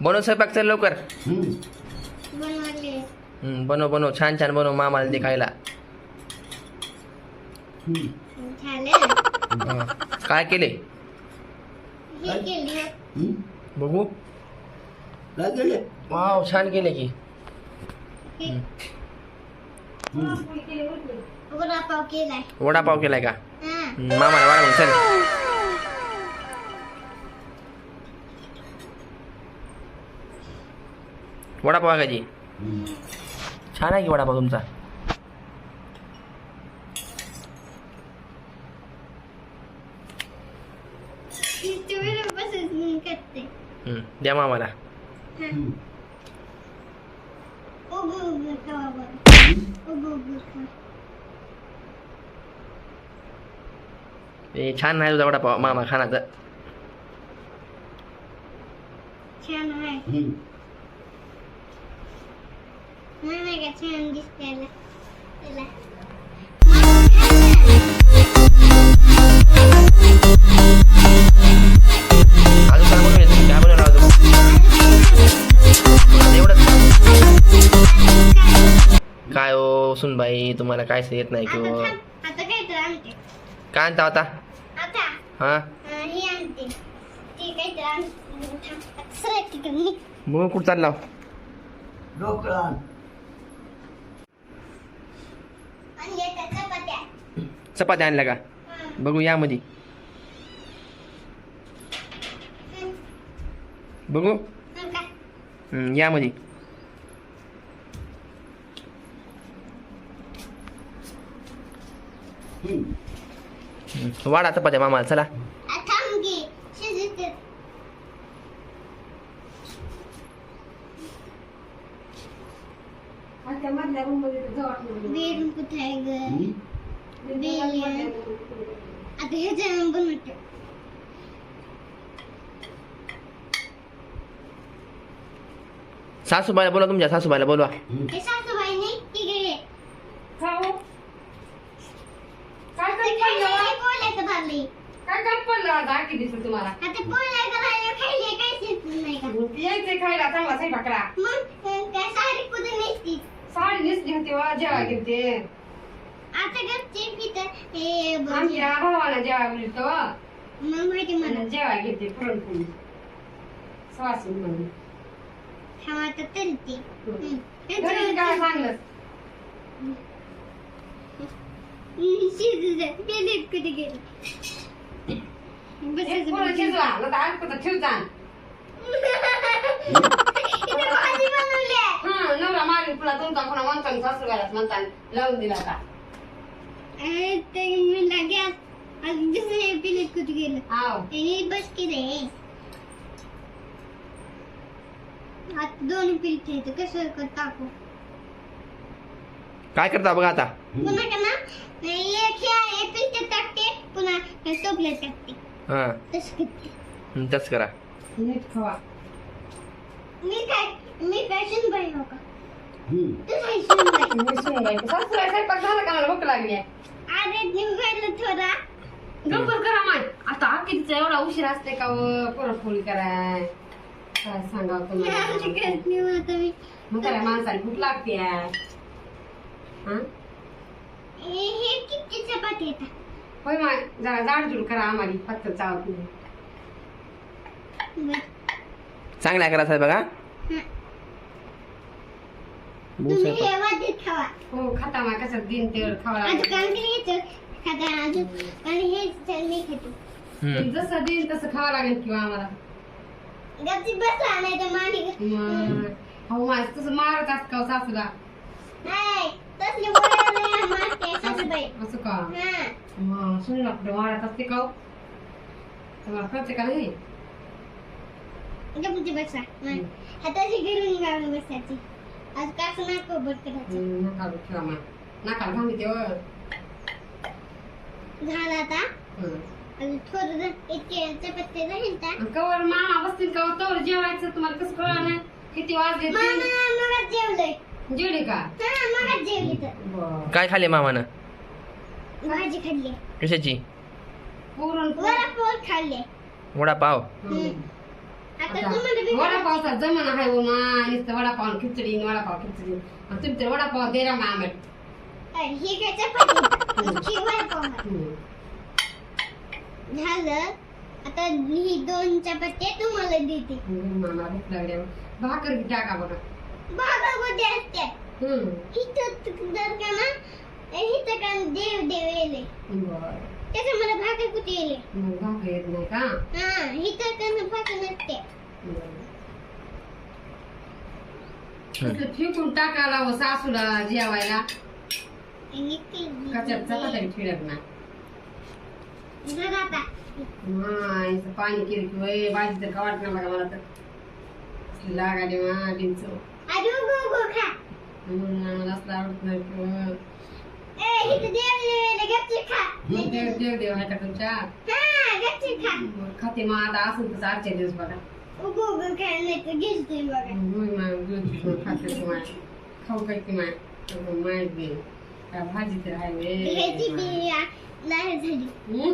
बनव स्वयंपाक चल लवकर. बनवले. बनव बनव छान छान बनव मामाला दे खायला. झालं. काय केले हे केली. बघू. काय केले? वाव छान केले की. वडापाव केलाय. वडापाव केलाय का? हा. मामाला वाढवून चल. वडापाव का जी छान आहे की वडापाव तुमचा. करते. द्या मामाला. छान नाही तुझा वडापाव मामा खानाचा. छान आहे. नाही का छान दिसते. अजून काय बनवून येतं काय बनवलं अजून एवढंच काय हो सुनबाई तुम्हाला काय येत नाही की हो. आता काय तर आणते. काय आणता आता. आता हा हे आणते. ते काय तर आणते. मग कुठं चालला ढोकळा. चपात्या आणल्या का बघू यामध्ये बघू यामध्ये वाडा चपात्या मामाला चला. बेडून कुठे आहे ग. आता हे जेवण बनवते. सासूबाईला बोलवा तुमच्या सासूबाईला बोलवा. हे सासूबाई नाही ती गेले. काय पोळ्याचं झालंय. काम पडलं आता किती दिवस तुम्हाला आता पोळ्याचं राहिलं खायला काहीच नाही का. यायचंय खायला चांगला स्वयंपाक करा. मग काय साडी कुठे नेसती. साडी नेसली होती वा जेव्हा गेलते. आता गपची पितं हे आमच्या भावाला जेव्हा गेलतो मग माहिती मला. जेव्हा गेलते पुरणपोळी सासून म्हणून हा आता तलती. घरी काय सांगलं शिजलं पेलेट कुठे गेलं. शिजवा आज कुठं ठेवता भाजी बनवली आहे. नवरा मारून पुन्हा तुमचा पुन्हा म्हणता सासू घरात म्हणता लावून दिला होता. ते मी लागेल आज दुसरे पेलेट कुठे गेलं. हाव हे बस केले. आता दोन पीठ ठेवतो कसं टाकू. काय करता बघा आता. पुन्हा का ना एक पीठ टाकते पुन्हा टोपल्यात टाकते. हा तसं करते. तसं करा. नीट खावा. मी फॅशन बाई हो का. तू फॅशन बाई. सासूला स्वयंपाक झाला का मला भूक लागली आहे. अरे निघायला थोडा. गप्पर करा माय आता कितीचा एवढा उशीर असते का पुरणपोळी कराय काय सांगावं तुम्हाला. मग काय माणसाला भूक लागते. हे किती चपाती येतात. होय माय जरा जाडजूड करा आम्हाला फक्त चावत नाही. चांगल्या करा साहेब बघा. तुम्ही हे वाटीत खावा. हो खाता माय कसं दिन तेल खावा आता लागतं. कांदे घ्यायचं खाता अजून आणि हे चटणी खाते. जसं दिन तसं खावं लागेल किंवा आम्हाला. गपची बसला नाही तर माणी. हो माझ तसं मारत असत का सासूला. नाही तसली बोलायला मारते सासूबाई. असं का हा सुनीला कुठे मारत असते का तुम्हाला कळते का नाही. गपची बसा. हाताची घरून गाळून बसायची. आज कासं नाक बट करायचं. नका ठेवा मा नका घामी ते झालं आता. अजून थोडं इतके चपाती राहील का. कवर मामा बसतील का तवर जेवायचं तुम्हाला कसं कळलं नाही किती वाजले मग जेवलंय. जेवले का हा मग जेवली तर. बरं. काय खाल्ले मामानं. भाजी खाल्ली. कशाची. पुरण वडापाव खाल्ले. वडापाव. आता आता तुम्हाला बी वडापावचा जमाना आहे हो मा नुसतं वडापाव खिचडी आणि वडापाव खिचडी आणि तुम्ही तर वडापाव दे ना आम्हाला ही काय चपाती ही वडापाव झालं. आता ही 2 चपात्या तुम्हाला देते. मामा भूक लागल्यावर भाकर बी टाका बघा बाबा गोटे असते हम्म हिथं जर का ना हिथं का देव येले बरं त्याचं मला भाकर कुठे येले. मग भाकर येत नाही का हा हिथं का भाकर नसते. तिथं फेकून टाकायला व सासूला जेवायला आणि कच्यात चपात्या ठेवल्यात ना जर आता मायचं पाणी केलं की वय भाजी तर का वाटणार बघा मला तर लागाले मा डिंच आजू गो गो खा. म्हणून असलं आवडत नाही किंवा हिथं देव येले गच्ची खा. देव देव आहे का तुमच्या हा गच्ची खा. खाते मग आता असं तर 4 दिवस बघा उगो उगो खा नाही तर घेते बघा. खाऊ काय की माय माय बी भाजी तर आहे ह्याची बी नाही झाली. वे